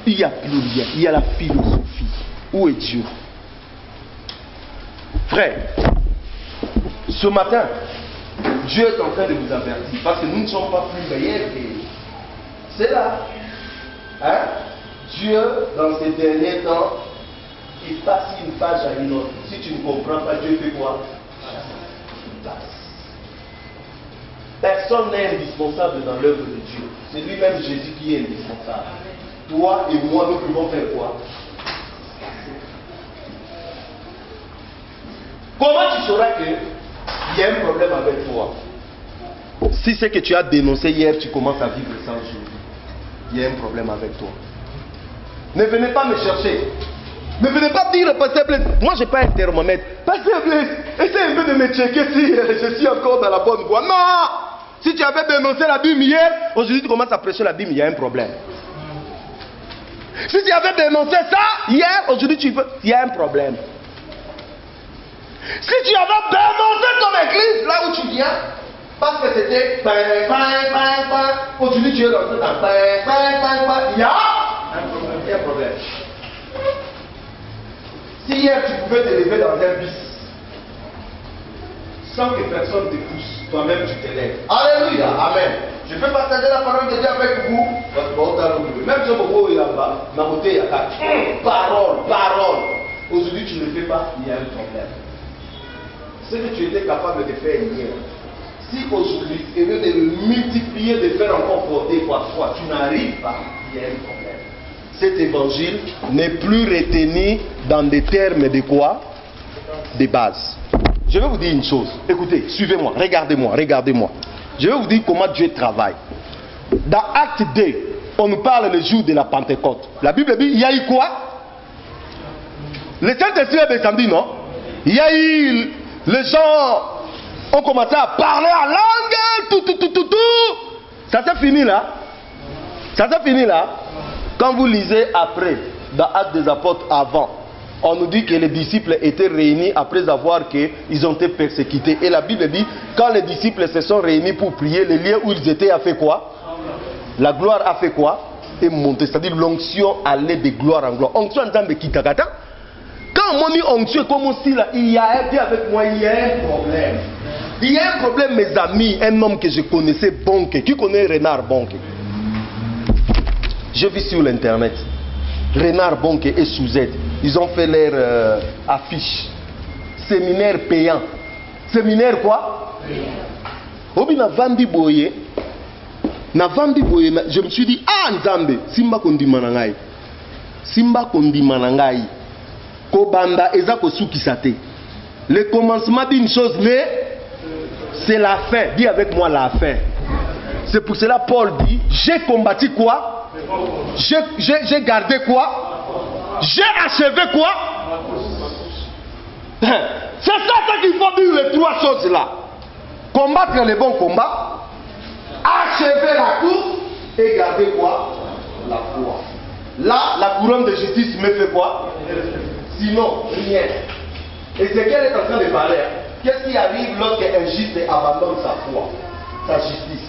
Il n'y a plus rien. Il y a la philosophie. Où est Dieu? Frère, ce matin, Dieu est en train de vous avertir. Parce que nous ne sommes pas plus meilleurs que... C'est là. Hein? Dieu, dans ces derniers temps, il passe une page à une autre. Si tu ne comprends pas, Dieu fait quoi? Il passe. Personne n'est indispensable dans l'œuvre de Dieu. C'est lui-même Jésus qui est indispensable. Toi et moi, nous pouvons faire quoi? Comment tu sauras qu'il y a un problème avec toi? Si c'est que tu as dénoncé hier, tu commences à vivre sans aujourd'hui. Il y a un problème avec toi. Ne venez pas me chercher. Ne venez pas dire, Pasteur Blaise, moi je n'ai pas un thermomètre. Pasteur Blaise, essaie un peu de me checker si je suis encore dans la bonne voie. Non! Si tu avais dénoncé la dîme hier, aujourd'hui tu commences à prêcher la dîme, il y a un problème. Si tu avais dénoncé ça hier, aujourd'hui il y a un problème. Si tu avais dénoncé ton église là où tu viens, parce que c'était aujourd'hui tu es rentré dans il y a un problème. Si hier tu pouvais te lever dans un bus sans que personne te pousse, toi-même tu te lèves. Alléluia, amen. Je peux partager la parole de Dieu avec vous. Même si vous êtes là-bas, parole. Aujourd'hui tu ne le fais pas, il y a un problème. Ce que tu étais capable de faire hier, si aujourd'hui, au lieu de le multiplier, de faire encore porter fois, tu n'arrives pas, il y a un problème. Cet évangile n'est plus retenu dans des termes de quoi? De base. Je vais vous dire une chose. Écoutez, suivez-moi, regardez-moi. Je vais vous dire comment Dieu travaille. Dans Acte 2, on nous parle le jour de la Pentecôte. La Bible dit, il y a eu quoi? Le Saint-Esprit est descendu, non? Il y a eu... Les gens ont commencé à parler en langue, tout. Ça s'est fini là. Quand vous lisez après, dans Actes des Apôtres avant, on nous dit que les disciples étaient réunis après avoir qu'ils ont été persécutés. Et la Bible dit, quand les disciples se sont réunis pour prier, le lieu où ils étaient a fait quoi? La gloire a fait quoi? Est montée. C'est-à-dire l'onction allait de gloire en gloire. Onction en termes de kitakata. Quand on dit onction comme aussi là, il y a un peu avec moi, il y a un problème. Il y a un problème, mes amis. Un homme que je connaissais, Bonke. Qui connaît Renard Bonke? Je vis sur l'internet. Renard Bonke et Suzette. Ils ont fait leur affiche. Séminaire payant. Séminaire quoi? Obina Vandi Boye. Je me suis dit, ah Nzambe, Simba kondima nangai. Simba kondima nangai. Kobanda eza kosukisate. Le commencement d'une chose, mais c'est la fin. Dis avec moi la fin. C'est pour cela Paul dit, j'ai combattu quoi? J'ai gardé quoi? J'ai achevé quoi? C'est ça qu'il faut dire, les trois choses là. Combattre les bons combats, achever la course et garder quoi? La foi. Là, la couronne de justice me fait quoi? Sinon, rien. Et c'est qu'elle est en train de parler. Qu'est-ce qui arrive lorsqu'un juste abandonne sa foi, sa justice?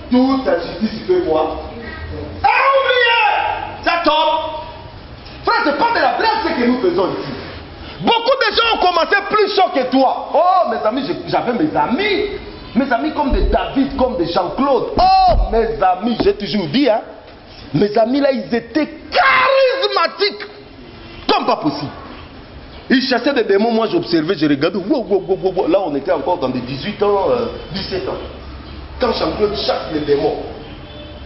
Toute sa justice, il fait quoi? Et oubliez! Ça tombe. Frère, c'est pas de la blague ce que nous faisons ici. Beaucoup de gens ont commencé plus chaud que toi. Oh, mes amis, j'avais mes amis. Mes amis comme des David, comme des Jean-Claude. Oh, mes amis, j'ai toujours dit, hein. Mes amis là, ils étaient charismatiques. Comme pas possible. Ils chassaient des démons, moi j'observais, je regardais. Wow. Là, on était encore dans des 18 ans, 17 ans. Quand Jean-Claude chasse les démons.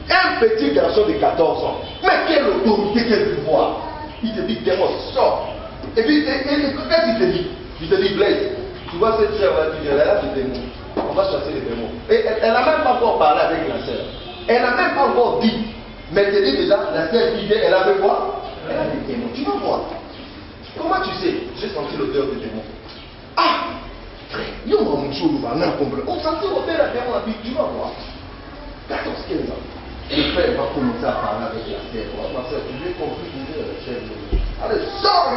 Un petit garçon de 14 ans. Mais quelle autorité, quel pouvoir. Il te dit, démon, sors. Et puis, qu'est-ce qu'il te dit? Il te dit, Blaise, tu vois cette sœur-là, tu dis, elle a des démons. On va chasser les démons. Et elle n'a même pas encore parlé avec la sœur. Elle n'a même pas encore dit. Mais elle te dit déjà, la sœur qui vient, elle avait quoi? Elle a des démons. Tu vas voir. Comment tu sais? J'ai senti l'odeur des démons. Ah! Frère, il y a un chose où on a compris. On sentit l'odeur des démons, tu vas voir. 14-15 ans. Le frère va commencer à parler avec la sœur. Ma sœur, tu veux compris, tu veux, chef. Allez, sors,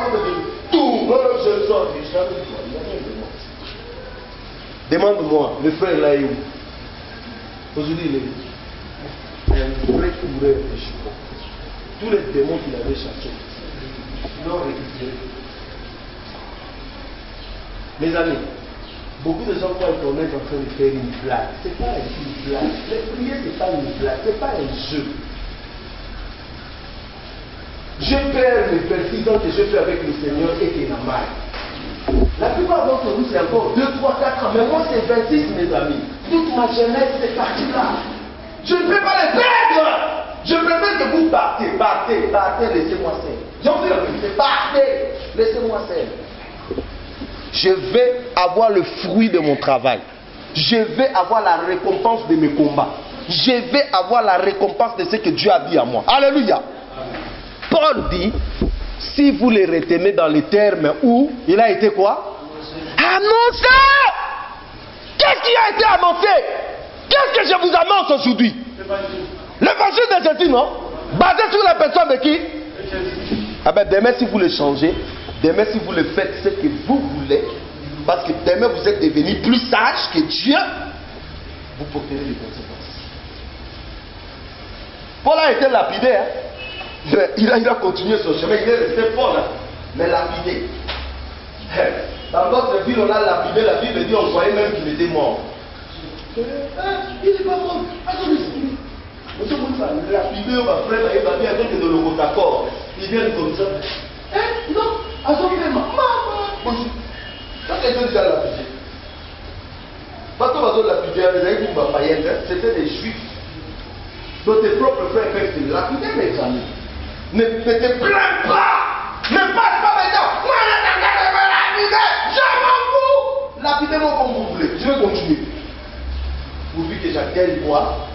tout, je sors. Demande-moi, le frère là est où? Aujourd'hui, il est un vrai coureur de chevaux. Tous les démons qu'il avait chassés, ils l'ont récupéré. Mes amis, beaucoup de gens croient qu'on est en train de faire une blague. Ce n'est pas une blague. Les prières, ce n'est pas une blague, ce n'est pas un jeu. Je perds mes 26 ans que je fais avec le Seigneur et qu'il n'a mal. La plupart d'entre nous, c'est encore 2, 3, 4 ans. Mais moi, c'est 26, mes amis. Toute ma jeunesse, c'est parti là. Je ne peux pas les perdre. Je préfère que vous partez, laissez-moi seul. J'en veux plus, partez, laissez-moi seul. Je vais avoir le fruit de mon travail. Je vais avoir la récompense de mes combats. Je vais avoir la récompense de ce que Dieu a dit à moi. Alléluia. Paul dit, si vous les retenez dans les termes où il a été quoi? Annoncé. Qu'est-ce qui a été annoncé? Qu'est-ce que je vous annonce aujourd'hui? L'évangile de Jésus, non? Basé sur la personne de qui? Ah ben demain si vous le changez, demain si vous le faites ce que vous voulez, parce que demain vous êtes devenu plus sage que Dieu, vous porterez les conséquences. Paul a été lapidé, hein? Il a continué son chemin, il est resté fort là, mais lapidé. Dans notre ville, on a lapidé, la Bible dit on croyait même qu'il était mort. Il n'est pas mort. Attendez, monsieur Moussa, lapidé, on va frère, il va bien avec de l'Ogotakor. Il vient comme ça. Non, à son frère, maman. Quand quelqu'un dit à lapidé, pas tout le monde lapidé, c'était des juifs. Donc tes propres frères peuvent te lapider, mes amis. Ne te plains pas. Ne passe pas maintenant. Moi, je vais lapider. Je m'en fous. Lapidez-moi comme vous voulez. Je vais continuer. Pourvu que j'atteigne quoi?